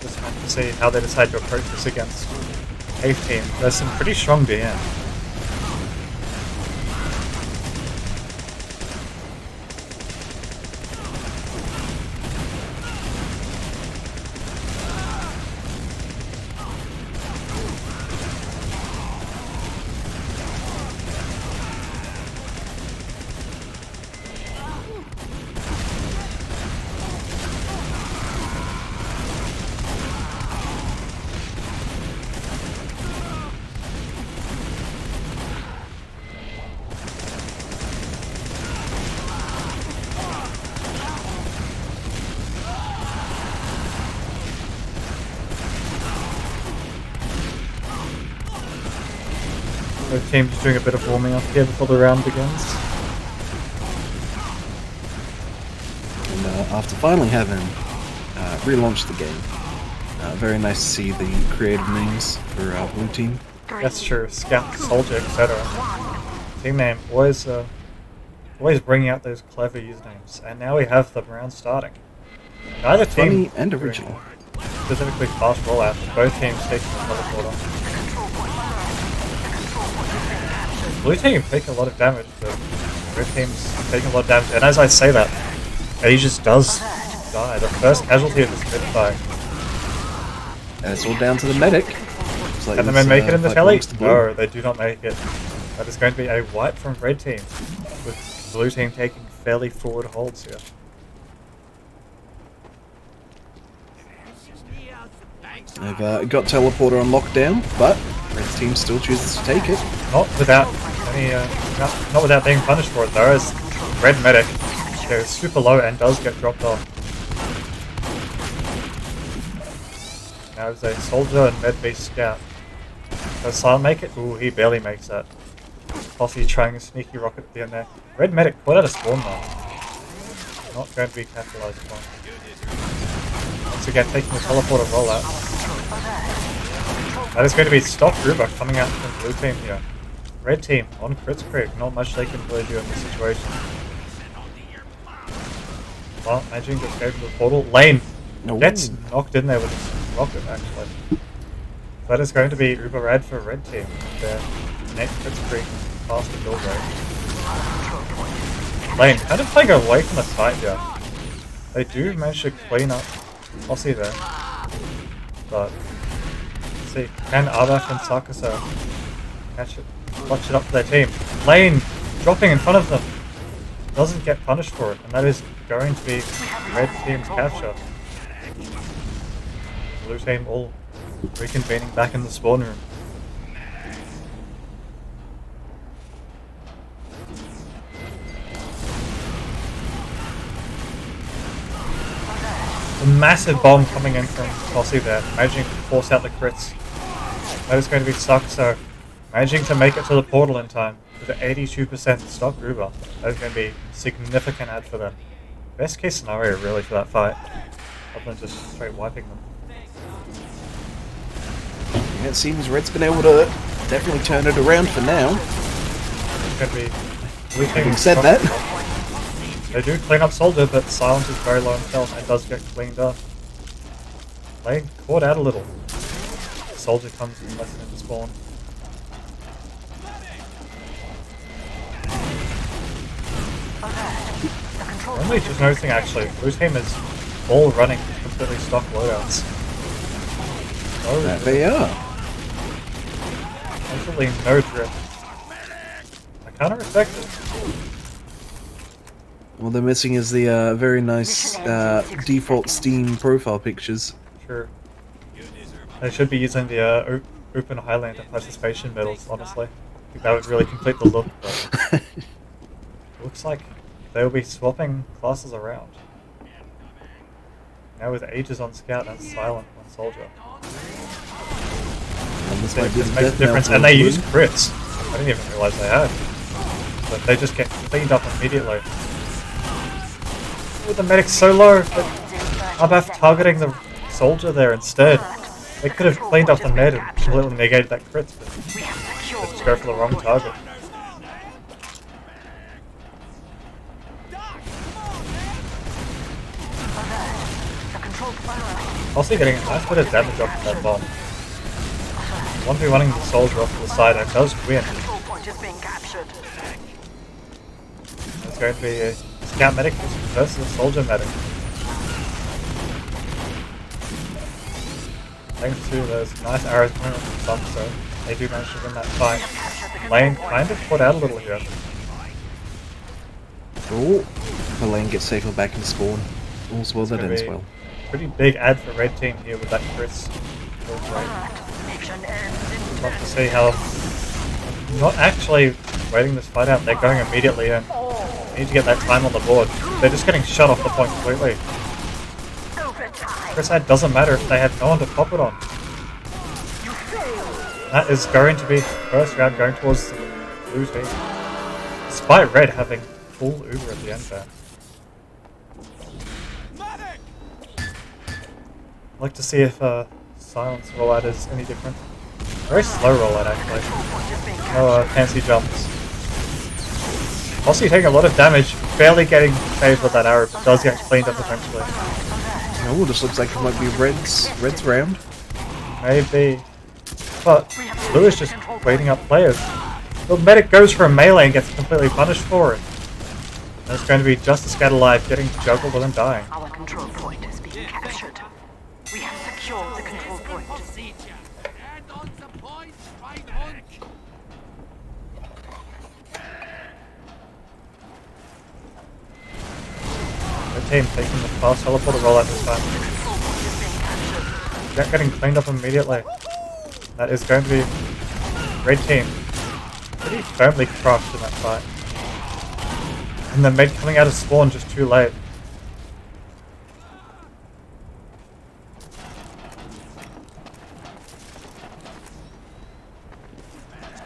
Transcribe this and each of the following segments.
Just have to see how they decide to approach this against TAFE team. There's some pretty strong DM. Both teams doing a bit of warming up here before the round begins. And after finally having relaunched the game, very nice to see the creative names for blue team. That's true. Scout, Soldier, etc. Team name always bringing out those clever usernames. And now we have the round starting. Neither team Funny and original. specifically fast rollout. Both teams taking the teleporter. Blue team taking a lot of damage, but red team's taking a lot of damage. And as I say that, Aegis does die. The first casualty of this mid fight. And it's all down to the medic. Like Can the men make it in the like telly? blue. No, they do not make it. That is going to be a wipe from red team, with blue team taking fairly forward holds here. They've got teleporter on lockdown, but red team still chooses to take it. Not without any, not without being punished for it though, as red medic goes super low and does get dropped off. Now it's a soldier and med-based scout. Does Silent make it? Ooh, he barely makes that. Posse trying a sneaky rocket at the end there. Red medic caught out a spawn though. Not going to be capitalized upon. Once again, taking the teleporter rollout. That is going to be Stock Ruber coming out from blue team here. Red team on crits creep. Not much they can really do in this situation. Well, managing to escape to the portal. Lane gets knocked in there with his rocket actually. That is going to be uber rad for red team. Their next crits creep faster build rate. Lane kind of playing away from the site here. They do manage to clean up Posse there. But let's see, can Arbaf and Sarkasa catch it, clutch it up for their team? Lane dropping in front of them. Doesn't get punished for it, and that is going to be red team's capture. Blue team all reconvening back in the spawn room. A massive bomb coming in from Posse there, managing to force out the crits. That is going to be Sarkasa managing to make it to the portal in time with an 82% stock Ruber. That is going to be a significant add for them. Best case scenario really for that fight, other than just straight wiping them. Yeah, it seems Red's been able to definitely turn it around for now. It's going to be... Having said that... They do clean up Soldier, but Silence is very low in health and does get cleaned up. Lane caught out a little. Soldier comes in less than spawn. Only just noticing actually, blue team is all running completely stock loadouts. Oh, They are. Absolutely no drift. I kind of respect it. All they're missing is the very nice default Steam profile pictures. Sure. They should be using the Open Highlander participation medals, honestly. I think that would really complete the look, but it looks like they'll be swapping classes around. Now with Aegis on Scout and Silent on Soldier. And this This makes a difference, and they use crits. I didn't even realise they had. But they just get cleaned up immediately. With the medic's so low, but Arbaf targeting the Soldier there instead. They could have cleaned up the med and completely negated that crit, but they just go for the wrong target. Also getting a nice bit of damage off that bomb. 1v1ing the Soldier off to the side and does win. It's going to be a Scout Medic versus Soldier Medic. Thanks to those nice arrows coming off the top, so they do manage to win that fight. Lane kind of put out a little here. Oh, the lane gets safely back in spawn. All's well that ends well. Pretty big ad for red team here with that Chris. Love to see how not actually waiting this fight out, they're going immediately in. They need to get that time on the board. They're just getting shut off the point completely. Chris ad doesn't matter if they have no one to pop it on. That is going to be first round going towards the blue team. Despite red having full Uber at the end there. I'd like to see if Silence rollout is any different. Very slow rollout actually. No fancy jumps. Also taking a lot of damage, barely getting saved with that arrow, but does get cleaned up eventually. Oh, this looks like it might be Red's round. Maybe. But Blue is just waiting up players. The medic goes for a melee and gets completely punished for it. And it's going to be just a scat alive, getting juggled and then dying. Our control point is being captured. We have secured the control point. The team taking the fast teleporter rollout this time. Getting cleaned up immediately. That is going to be red team. Pretty firmly crushed in that fight. And the med coming out of spawn just too late.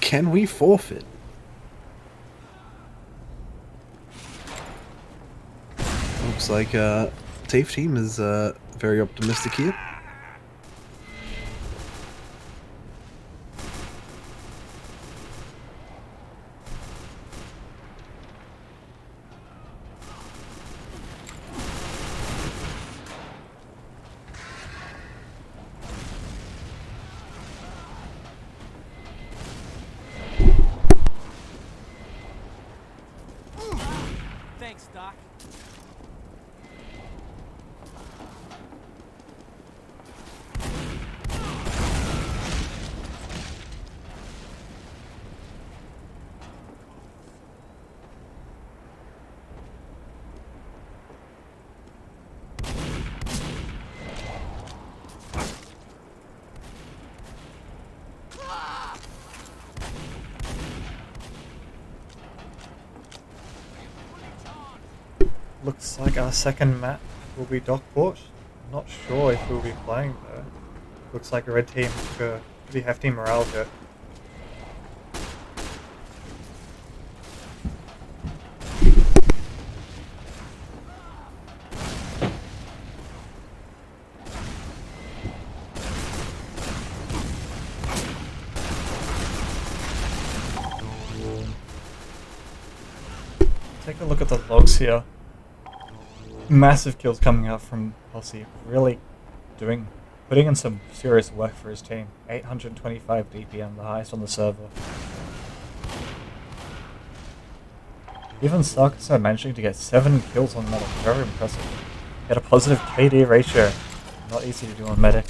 Can we forfeit? Looks like TAFE team is very optimistic here. Thanks, Doc. Looks like our second map will be Dockport. I'm not sure if we'll be playing though. Looks like a red team took a pretty hefty morale hit. Take a look at the logs here. Massive kills coming out from Posse. Really putting in some serious work for his team. 825 DPM, the highest on the server. Even Sarkis managing to get 7 kills on Medic. Very impressive. He had a positive KD ratio. Not easy to do on Medic.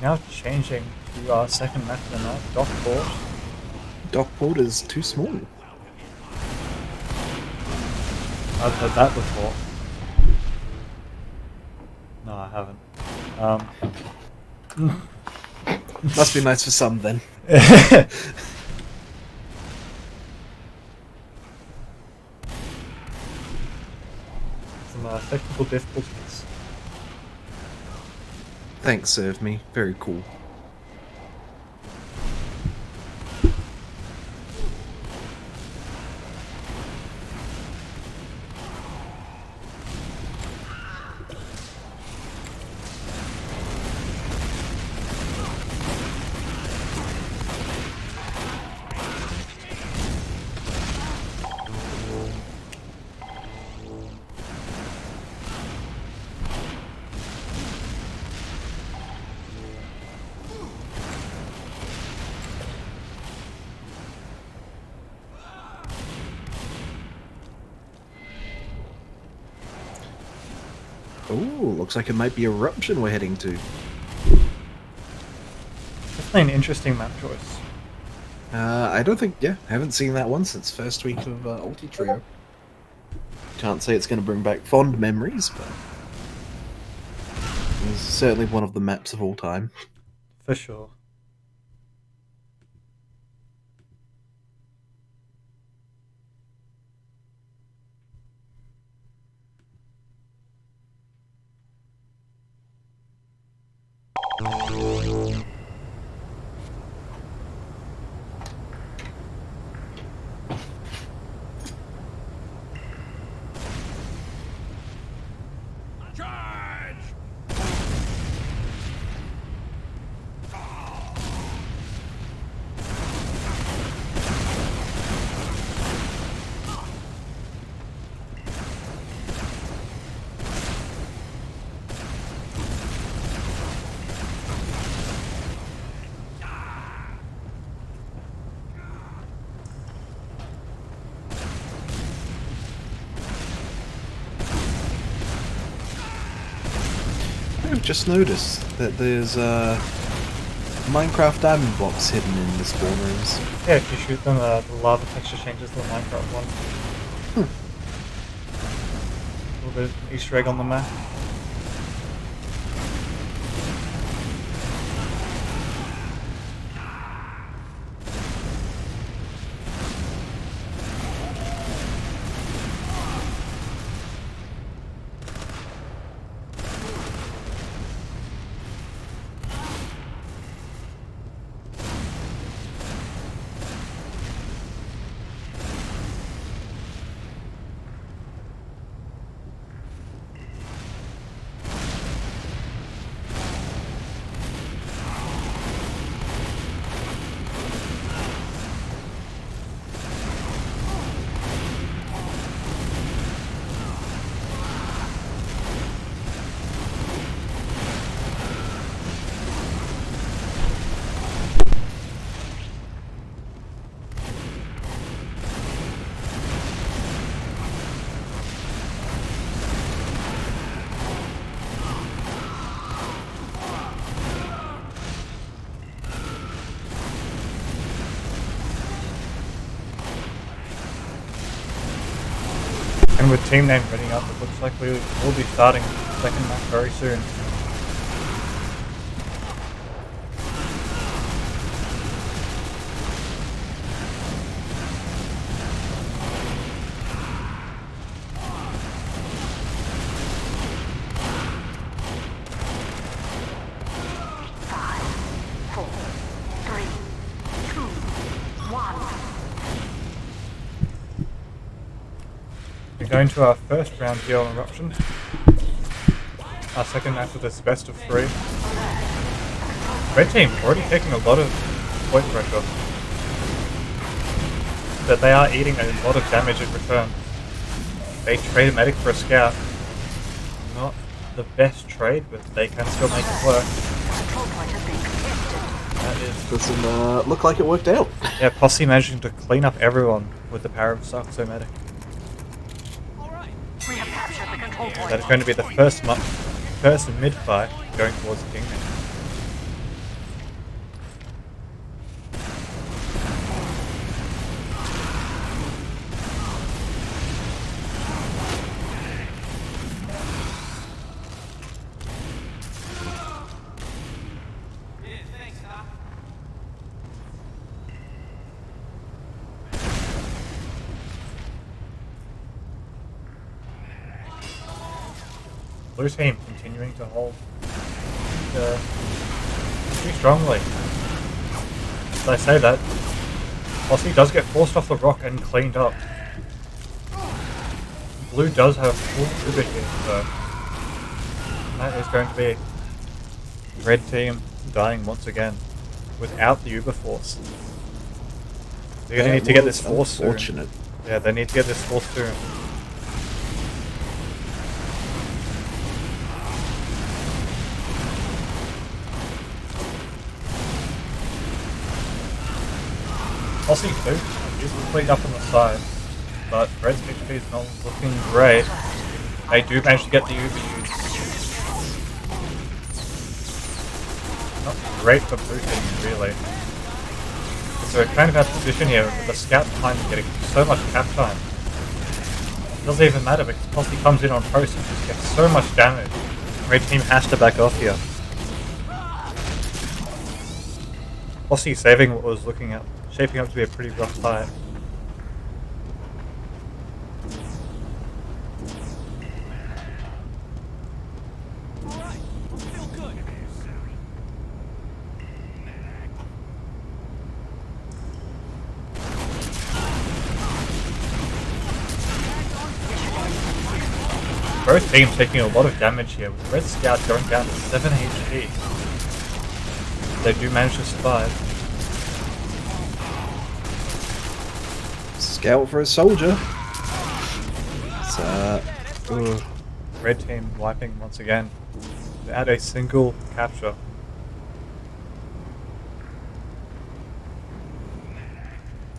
Now changing to our second map of the night, Dockport. Dockport is too small. I've heard that before. No, I haven't. Must be nice for some then. Some technical difficulties. Thanks, Serve Me. Very cool. Ooh, looks like it might be Eruption we're heading to. Definitely an interesting map choice. I don't think, I haven't seen that one since first week of Ultitrio. Can't say it's going to bring back fond memories, but it's certainly one of the maps of all time. For sure. I've just noticed that there's a Minecraft diamond box hidden in the spawn rooms. Yeah, if you shoot them, the lava texture changes to the Minecraft one. A little bit of an Easter egg on the map. with team name reading up, it looks like we will be starting the second match very soon. We're going to our first round here on Eruption. Our second match of this best of 3. Red team already taking a lot of point pressure, but they are eating a lot of damage in return. They trade a medic for a scout. Not the best trade, but they can still make it work. That is Doesn't look like it worked out. yeah, Posse managing to clean up everyone with the power of Saxo medic. We have captured the control point. That is going to be the first mid-fight going towards the Kingdom. Blue team continuing to hold pretty strongly. As I say that, Posse does get forced off the rock and cleaned up. Blue does have full Uber here, so that is going to be red team dying once again without the Uber force. They're going to need to get this force soon. Unfortunate. Yeah, they need to get this force soon. Posse too, he's cleaned up on the side, but Red's HP is not looking great. They do manage to get the Uber used. Not great for blue team, really. So we're kind of out of position here with the scout behind them getting so much cap time. It doesn't even matter because Posse comes in on post and just gets so much damage. Red team has to back off here. Posse saving what was shaping up to be a pretty rough fight. Both teams taking a lot of damage here, with Red Scout going down to 7 HP. They do manage to survive. Scout for a soldier. Red team wiping once again without a single capture.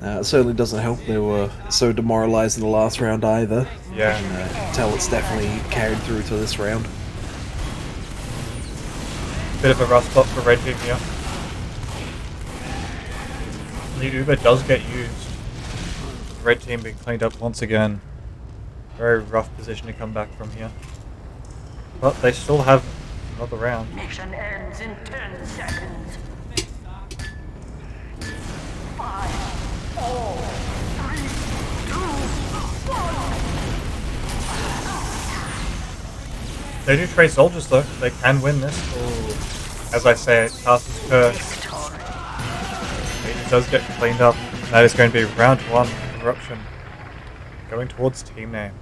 It certainly doesn't help they were so demoralised in the last round either. Yeah. You can tell it's definitely carried through to this round. Bit of a rough spot for Red team here. The Uber does get used. Red team being cleaned up once again. Very rough position to come back from here. But they still have another round. Mission ends in 10 seconds. 5, 4, 3, 2, 1. They do trade soldiers though. They can win this. Ooh. As I say, TAFE is cursed. It does get cleaned up. That is going to be round 1 Eruption. Going towards team name.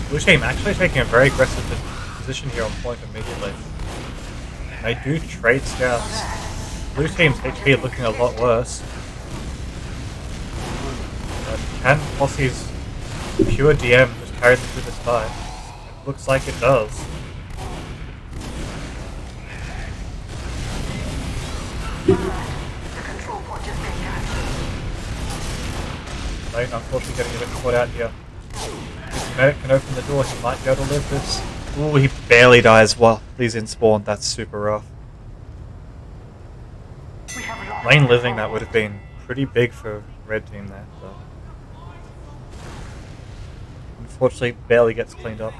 Blue team actually taking a very aggressive position here on point immediately. They do trade scouts. Blue team's HP looking a lot worse. But can Posse's pure DM just carry them through this fight? It looks like it does. The control point is being captured. Right, unfortunately getting a bit caught out here. If the medic can open the door, he might be able to live this. Ooh, he barely dies while he's in spawn. That's super rough. We have lost Lane living, control. that would have been pretty big for red team there. But unfortunately, barely gets cleaned up.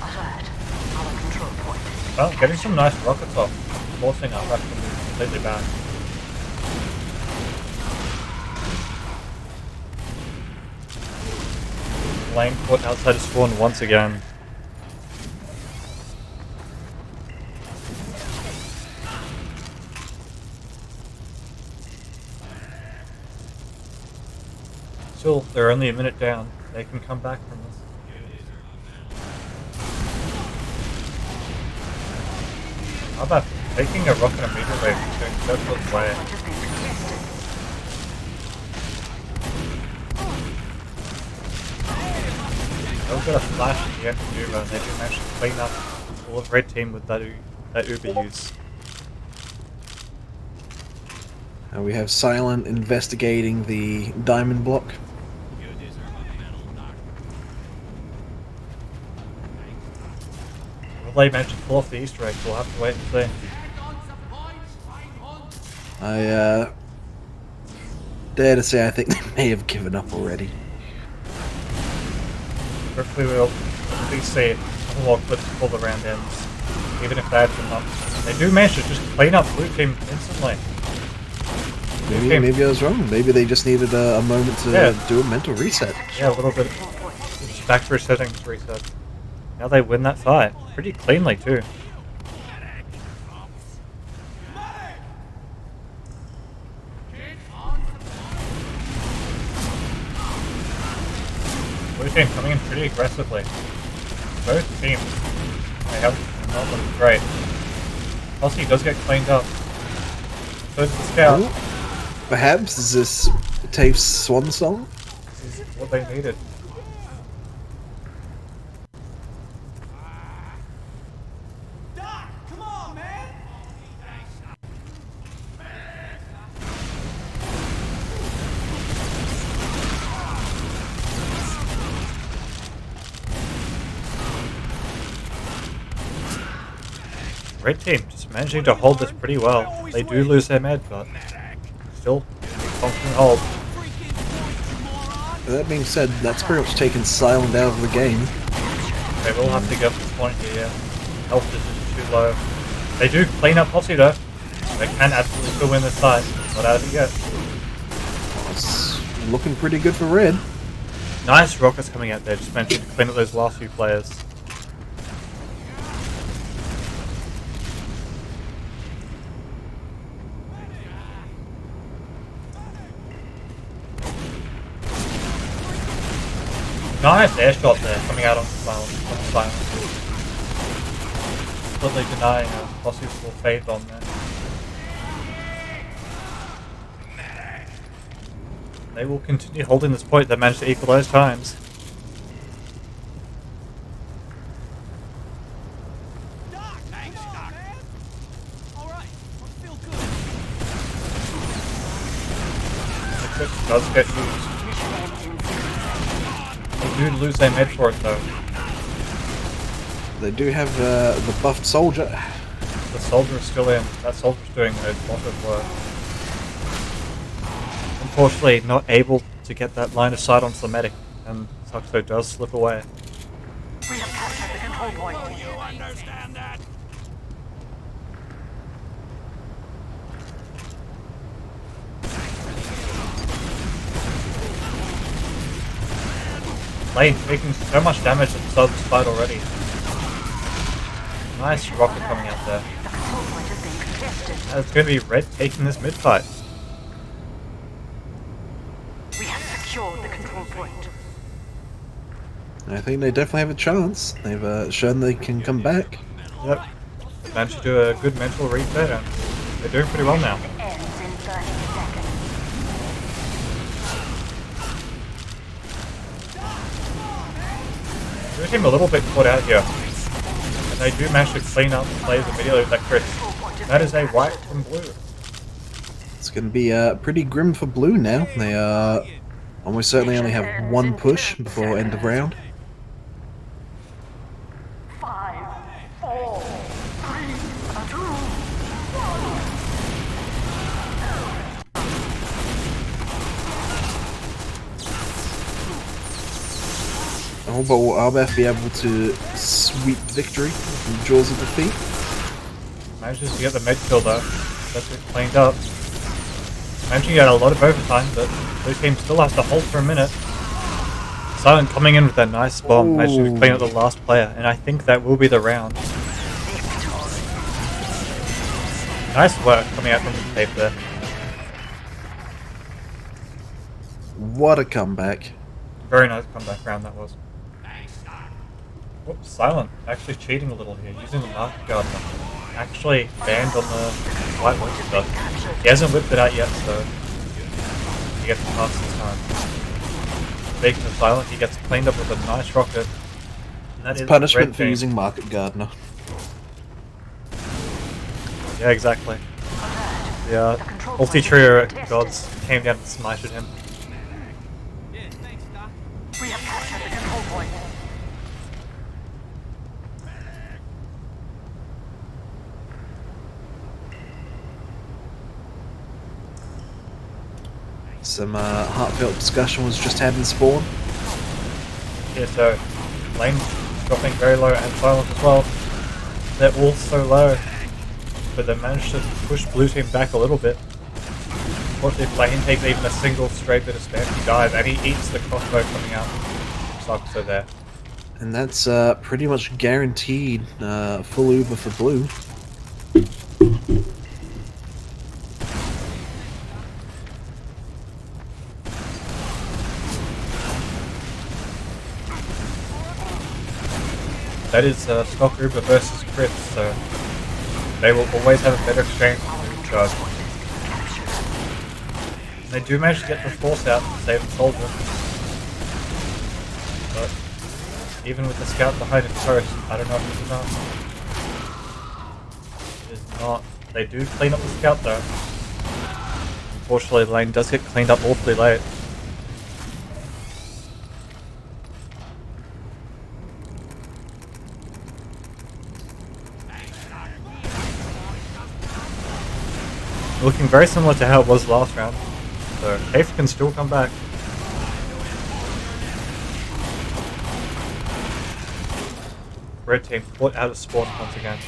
Alert. Our control point. Well, getting some nice rockets off, forcing our back to move completely back. Lane caught outside of spawn once again. Still, they're only a minute down. They can come back from this. How about taking a rocket immediately and doing circles way? Point has been contested. They've got a flash at the end of Uber, and they do manage to clean up all of red team with that Uber use. We have Silent investigating the diamond block. Will they manage to pull off the Easter egg? We'll have to wait and see. I dare to say I think they may have given up already. Hopefully we'll at least see a couple more clips before the round ends. Even if they have them up. They do manage to just clean up blue team instantly. Maybe I was wrong. Maybe they just needed a moment to do a mental reset. Yeah, a little bit. Just factory settings reset. Now they win that fight. Pretty cleanly too. Blue team coming in pretty aggressively. Both teams, they have not looked great. Posse does get cleaned up. So does the scout. Ooh. Perhaps is this TAFE's swan song? This is what they needed. Doc, come on, man. Red team just managing to hold this pretty well. They do lose their med, but still confident hold. That being said, that's pretty much taken Silent out of the game. They will have to get this point here. Health is just too low. They do clean up Posse though. They can absolutely still win this fight. Not out of it yet. It's looking pretty good for Red. Nice rockets coming out there. Just managing to clean up those last few players. Nice air shot there, coming out on silence. Completely denying a possible fade bomb there. They will continue holding this point. They managed to equalize times. Doc, thanks, Doc. Man. All right, I feel good. The clip does get used. They do lose their med for it though. They do have the buffed soldier. The soldier is still in. That soldier's doing a lot of work. Unfortunately, not able to get that line of sight onto the medic, and Saxo does slip away. We have captured the control point. You understand that? Lane taking so much damage at the start of this fight already. Nice rocket coming out there. The control point has been contested. Now it's going to be Red taking this mid fight. We have secured the control point. I think they definitely have a chance. They've shown they can come back. Yep. Managed to do a good mental reset and they're doing pretty well now. It ends in 30 seconds. Blue team a little bit caught out here. And they do manage to clean up the players immediately with that crit. That is a wipe from blue. It's going to be pretty grim for blue now. They almost certainly only have one push before end of round. 5, 4, 3, 2, 1. Oh, but will Arbeth be able to sweep victory from the jaws of defeat? Manages to get the med kill though. That's it cleaned up. Managing to get a lot of overtime, but blue team still has to hold for a minute. Silent coming in with that nice bomb, managing to clean up the last player, and I think that will be the round. Nice work coming out from the tape there. What a comeback. Very nice comeback round that was. Whoops, Silent actually cheating a little here, using the Market Gardener. Actually banned on the White Wing stuff. He hasn't whipped it out yet, so he gets to pass his time. Speaking of Silent, he gets cleaned up with a nice rocket. And that is Punishment for using Market Gardener. Yeah, exactly. The Ultitrio gods came down and smited him. We have captured the control point. Some heartfelt discussion was just had in spawn. Yeah, so Lane's dropping very low and Silent as well. They're all so low, but they managed to push blue team back a little bit. Unfortunately, if Lane takes even a single straight bit of spam, he dies, and he eats the crossbow coming out. Sucks are there. And that's pretty much guaranteed full Uber for blue. That is stock Uber versus crits, so they will always have a better exchange than charge. They do manage to get the force out to save the soldier. But even with the scout behind its post, I don't know if it's enough. It is not. They do clean up the scout though. Unfortunately, the lane does get cleaned up awfully late. Looking very similar to how it was last round. So TAFE can still come back. Red team put out of spawn once again.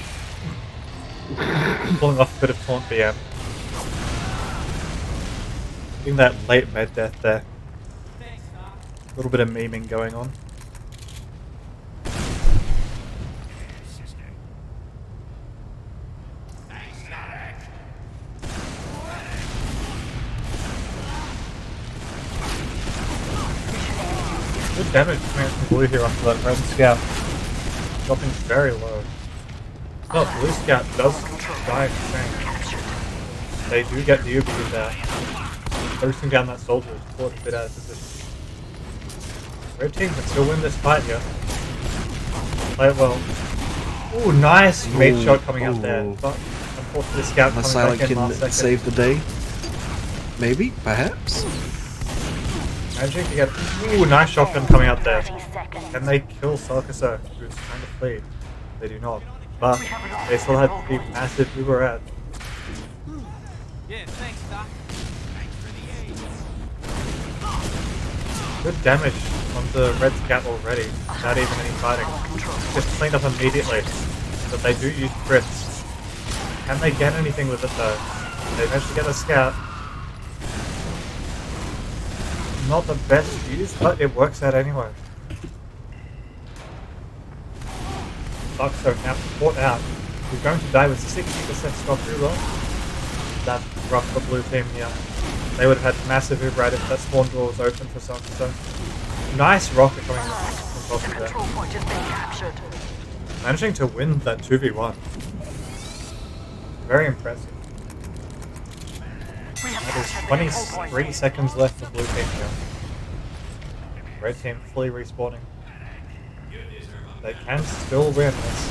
Pulling off a bit of taunt BM. Getting that late med death there. A little bit of memeing going on. Good damage coming out from blue here after that red scout. Dropping very low. No, blue scout does die insane. They do get the Uber there. Boosting down that soldier is caught a bit out of position. Red team can still win this fight here. Play it well. Ooh, nice mate shot coming out there. But unfortunately, the scout coming Silent back in can last second. save the day. Maybe, perhaps. Managing to get ooh, nice shotgun coming out there. Can they kill Sarkisar, who's trying to flee? They do not. But they still have the massive Uber ad. Yeah, thanks, Doc. Thanks for the aid. Good damage on the red scout already, without even any fighting. Just cleaned up immediately. But they do use crits. Can they get anything with it though? They managed to get a scout. Not the best use, but it works out anyway. Buxo now fought out. He's going to die with 60% stock Uber. That's rough for blue team here. They would have had massive Uber right if that spawn door was open for some. So nice rocket coming from top of there. Managing to win that 2v1. Very impressive. That is 23 seconds left for blue team here. Red team fully respawning. They can still win this.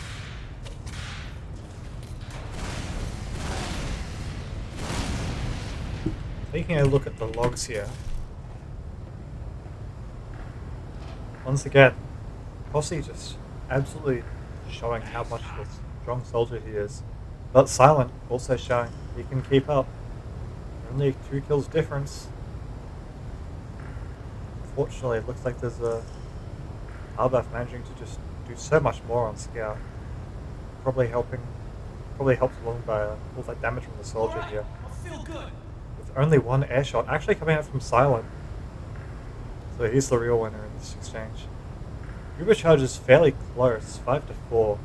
Taking a look at the logs here. Once again, Posse just absolutely showing how much of a strong soldier he is. But Silent also showing he can keep up. Only 2 kills difference. Unfortunately, it looks like there's a Arbaf managing to just do so much more on Scout. Probably helped along by all that damage from the soldier here. I feel good. With only 1 air shot actually coming out from Silent. So he's the real winner in this exchange. Ubercharge is fairly close, 5-4.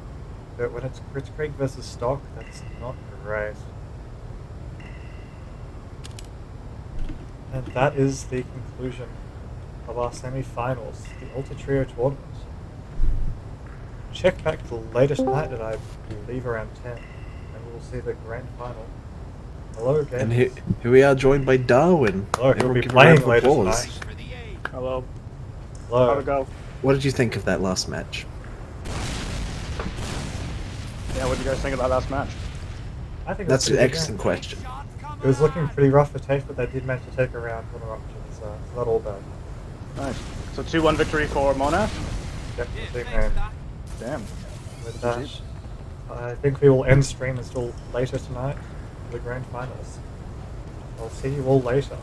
But when it's Kritzkrieg versus Stock, that's not great. And that is the conclusion of our semi-finals, the Ultitrio tournament. Check back to the latest night at I believe around 10, and we'll see the grand final. Hello again. And here we are joined by Darwin. Hello, he'll Everyone be give a round playing of later applause. tonight. Hello. Hello. How'd it go? What did you think of that last match? Yeah, what did you guys think of that last match? I think That's an pretty good excellent game. question. It was looking pretty rough for TAFE, but they did manage to take a round on Eruption, so it's not all bad. Nice. So 2-1 victory for Monash? Yep, big man. Damn. With that, I think we will end stream until later tonight for the grand finals. I'll see you all later.